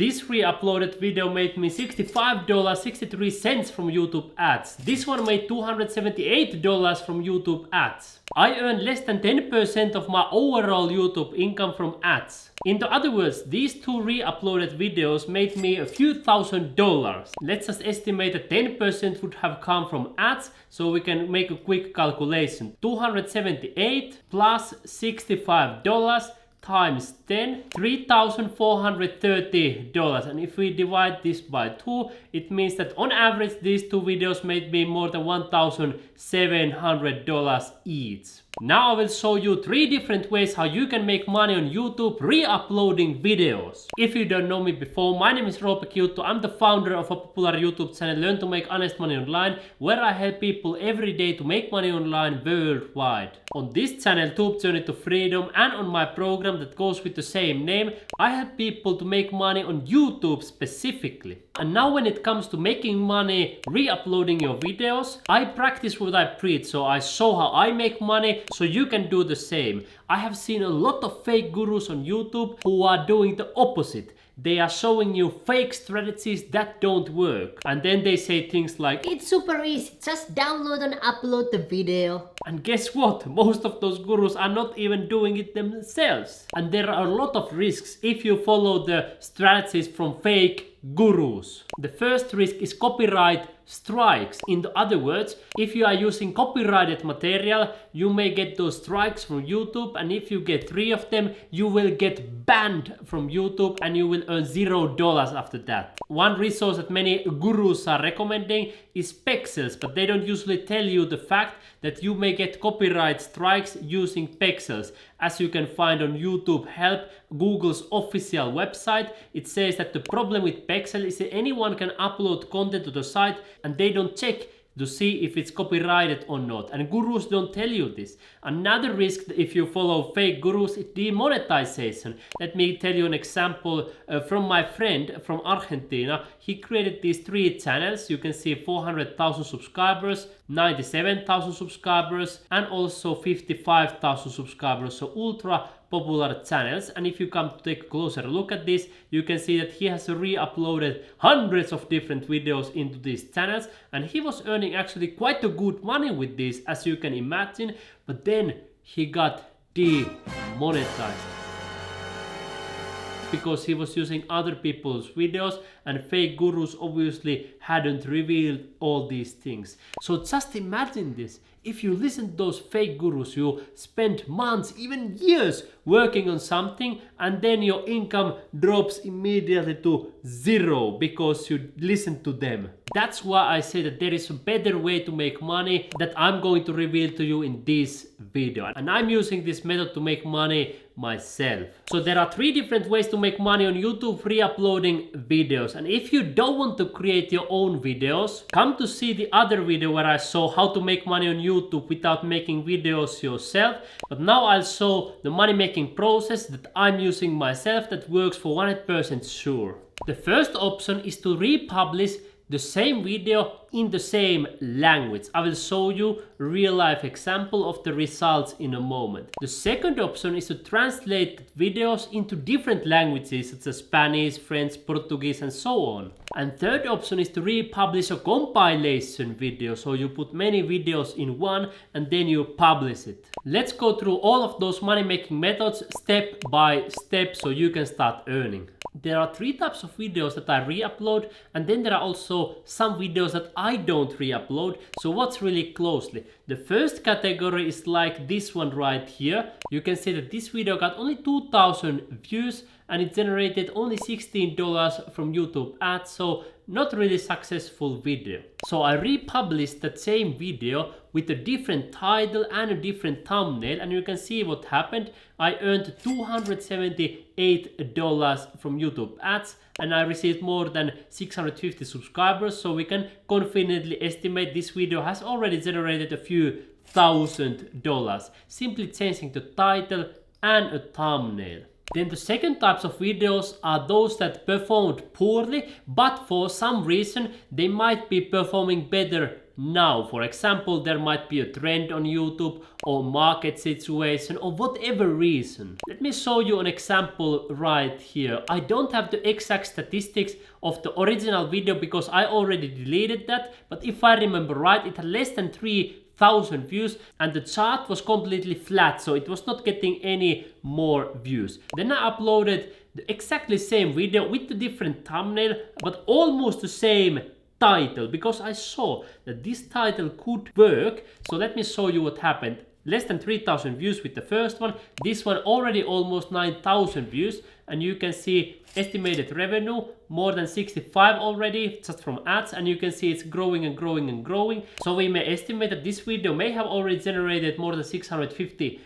This re-uploaded video made me $65.63 from YouTube ads. This one made $278 from YouTube ads. I earned less than 10% of my overall YouTube income from ads. In other words, these two re-uploaded videos made me a few $1,000s. Let's just estimate that 10% would have come from ads, so we can make a quick calculation. 278 plus $65 times 10, $3,430. And if we divide this by 2, it means that on average these two videos made me more than $1,700 each. Now I will show you 3 different ways how you can make money on YouTube re-uploading videos. If you don't know me before, my name is Roope Kiuttu. I'm the founder of a popular YouTube channel, Learn to Make Honest Money Online, where I help people every day to make money online worldwide. On this channel, Tube Journey to Freedom, and on my program that goes with the same name, I help people to make money on YouTube specifically. And now when it comes to making money re-uploading your videos, I practice what I preach, so I show how I make money so you can do the same. I have seen a lot of fake gurus on YouTube who are doing the opposite. They are showing you fake strategies that don't work. And then they say things like, it's super easy, just download and upload the video. And guess what? Most of those gurus are not even doing it themselves. And there are a lot of risks if you follow the strategies from fake gurus. The first risk is copyright strikes. In other words, if you are using copyrighted material, you may get those strikes from YouTube, and if you get 3 of them, you will get banned from YouTube and you will earn $0 after that. One resource that many gurus are recommending is Pexels, but they don't usually tell you the fact that you may get copyright strikes using Pexels. As you can find on YouTube Help, Google's official website, it says that the problem with Pexels is that anyone can upload content to the site and they don't check to see if it's copyrighted or not. And gurus don't tell you this. Another risk if you follow fake gurus is demonetization. Let me tell you an example from my friend from Argentina. He created these 3 channels. You can see 400,000 subscribers, 97,000 subscribers, and also 55,000 subscribers. So ultra popular channels. And if you come to take a closer look at this, you can see that he has re-uploaded hundreds of different videos into these channels, and he was earning actually quite a good money with this, as you can imagine. But then he got demonetized because he was using other people's videos, and fake gurus obviously hadn't revealed all these things. So just imagine this. If you listen to those fake gurus, you spend months, even years working on something, and then your income drops immediately to 0 because you listen to them. That's why I say that there is a better way to make money that I'm going to reveal to you in this video. And I'm using this method to make money myself. So there are 3 different ways to make money on YouTube re-uploading videos. And if you don't want to create your own videos, come to see the other video where I show how to make money on YouTube without making videos yourself. But now I'll show the money making process that I'm using myself that works for 100% sure. The first option is to republish the same video in the same language. I will show you a real life example of the results in a moment. The second option is to translate videos into different languages such as Spanish, French, Portuguese, and so on. And third option is to republish a compilation video. So you put many videos in one and then you publish it. Let's go through all of those money making methods step by step so you can start earning. There are 3 types of videos that I re-upload, and then there are also some videos that I don't re-upload. So watch really closely. The first category is like this one right here. You can see that this video got only 2,000 views and it generated only $16 from YouTube ads, so not really successful video. So I republished that same video with a different title and a different thumbnail, and you can see what happened. I earned $278 from YouTube ads, and I received more than 650 subscribers, so we can confidently estimate this video has already generated a few $1,000 simply changing the title and a thumbnail. Then the second types of videos are those that performed poorly, but for some reason they might be performing better now. For example, there might be a trend on YouTube or market situation or whatever reason. Let me show you an example right here. I don't have the exact statistics of the original video because I already deleted that, but if I remember right, it had less than 3,000 views and the chart was completely flat, so it was not getting any more views. Then I uploaded the exactly same video with the different thumbnail but almost the same title because I saw that this title could work. So let me show you what happened. Less than 3,000 views with the first one, this one already almost 9,000 views, and you can see estimated revenue more than 65 already just from ads, and you can see it's growing and growing and growing. So we may estimate that this video may have already generated more than $650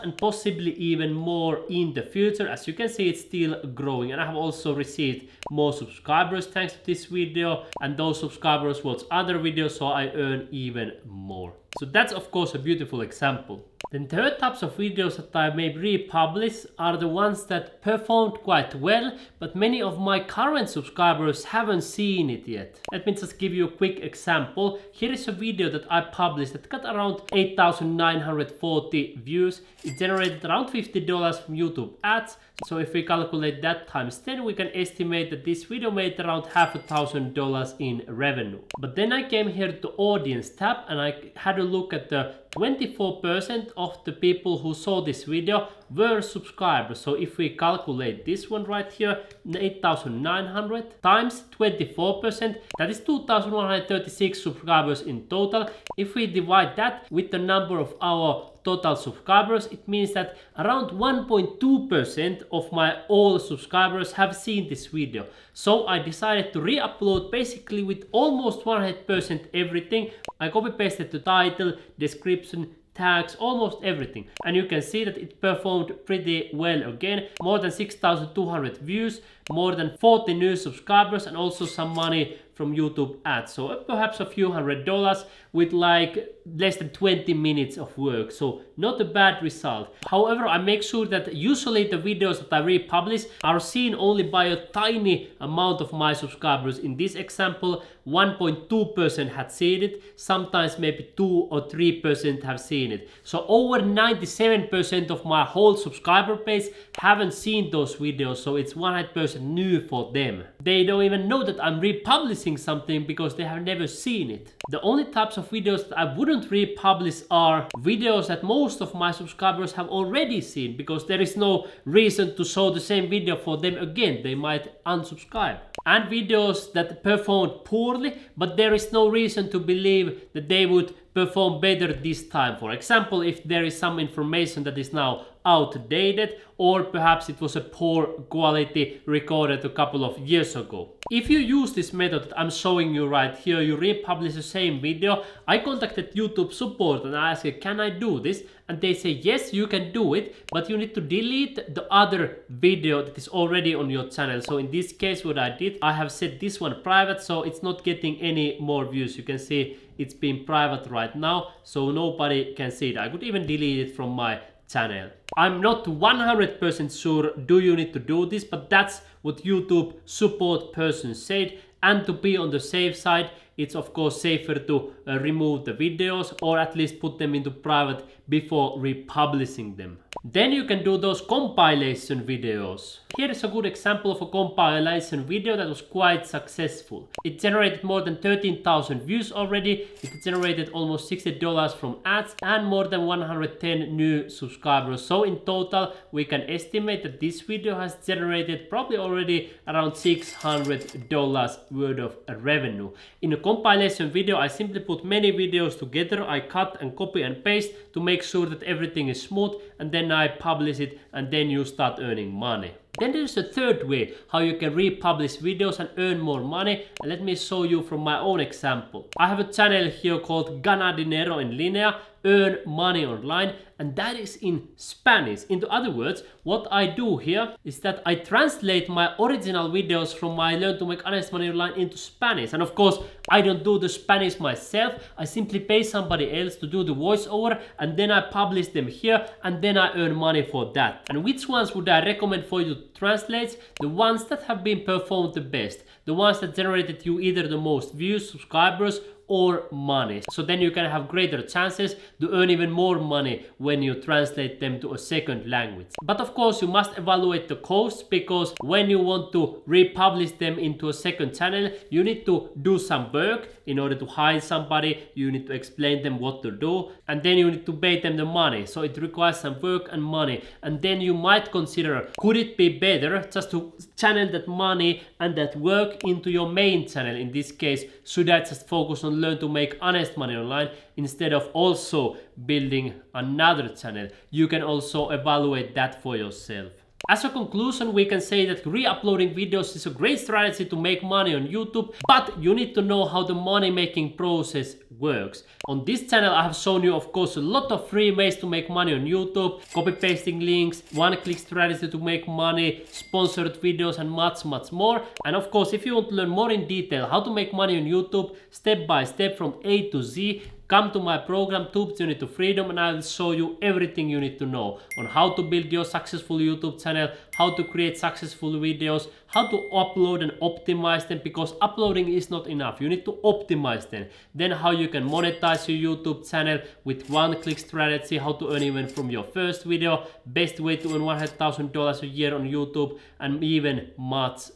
and possibly even more in the future. As you can see, it's still growing, and I have also received more subscribers thanks to this video, and those subscribers watch other videos, so I earn even more. So that's of course a beautiful example. Then third types of videos that I may republish are the ones that performed quite well, but many of my current subscribers haven't seen it yet. Let me just give you a quick example. Here is a video that I published that got around 8,940 views. It generated around $50 from YouTube ads. So if we calculate that times 10, we can estimate that this video made around $1,500 in revenue. But then I came here to audience tab and I had a look at the 24% of the people who saw this video were subscribers. So if we calculate this one right here, 8,900 times 24%, that is 2,136 subscribers in total. If we divide that with the number of our total subscribers, it means that around 1.2% of my all subscribers have seen this video. So I decided to re-upload basically with almost 100% everything. I copy pasted the title, description, tags, almost everything, and you can see that it performed pretty well again. More than 6,200 views, more than 40 new subscribers, and also some money from YouTube ads. So perhaps a few $100 with like less than 20 minutes of work. So not a bad result. However, I make sure that usually the videos that I republish are seen only by a tiny amount of my subscribers. In this example, 1.2% had seen it. Sometimes maybe 2 or 3% have seen it. So over 97% of my whole subscriber base haven't seen those videos. So it's 100% new for them. They don't even know that I'm republishing something because they have never seen it. The only types of videos that I wouldn't republish are videos that most of my subscribers have already seen, because there is no reason to show the same video for them again. They might unsubscribe. And videos that performed poorly, but there is no reason to believe that they would perform better this time. For example, if there is some information that is now outdated, or perhaps it was a poor quality recorded a couple of years ago. If you use this method that I'm showing you right here, you republish the same video. I contacted YouTube support and I asked, can I do this? And they say, yes, you can do it, but you need to delete the other video that is already on your channel. So in this case, what I did, I have set this one private, so it's not getting any more views. You can see it's been private right now, so nobody can see it. I could even delete it from my channel. I'm not 100% sure do you need to do this, but that's what YouTube support person said. And to be on the safe side, it's of course safer to remove the videos, or at least put them into private before republishing them. Then you can do those compilation videos. Here is a good example of a compilation video that was quite successful. It generated more than 13,000 views already. It generated almost $60 from ads and more than 110 new subscribers. So in total, we can estimate that this video has generated probably already around $600 worth of revenue. In a compilation video, I simply put many videos together. I cut and copy and paste to make sure that everything is smooth, and then I publish it, and then you start earning money. Then there's a third way how you can republish videos and earn more money, and let me show you from my own example. I have a channel here called Gana Dinero en Linea, Earn Money Online, and that is in Spanish. In other words, what I do here is that I translate my original videos from my Learn to Make Honest Money Online into Spanish. And of course, I don't do the Spanish myself. I simply pay somebody else to do the voiceover, and then I publish them here, and then I earn money for that. And which ones would I recommend for you to translates the ones that have been performed the best, the ones that generated you either the most views, subscribers, or money. So then you can have greater chances to earn even more money when you translate them to a second language. But of course you must evaluate the costs, because when you want to republish them into a second channel, you need to do some work in order to hire somebody, you need to explain them what to do, and then you need to pay them the money. So it requires some work and money, and then you might consider, could it be better just to channel that money and that work into your main channel? In this case, should I just focus on learn to make honest money online instead of also building another channel? You can also evaluate that for yourself. As a conclusion, we can say that re-uploading videos is a great strategy to make money on YouTube, but you need to know how the money making process works. On this channel I have shown you, of course, a lot of free ways to make money on YouTube, copy pasting links, one-click strategy to make money, sponsored videos, and much more. And of course, if you want to learn more in detail how to make money on YouTube step by step from A to Z, come to my program Tube Journey to Freedom, and I will show you everything you need to know on how to build your successful YouTube channel, how to create successful videos, how to upload and optimize them, because uploading is not enough, you need to optimize them. Then how you can monetize your YouTube channel with one-click strategy, how to earn even from your first video, best way to earn $100,000 a year on YouTube, and even much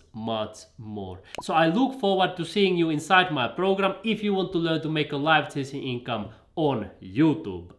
more. So I look forward to seeing you inside my program if you want to learn to make a life-changing income on YouTube.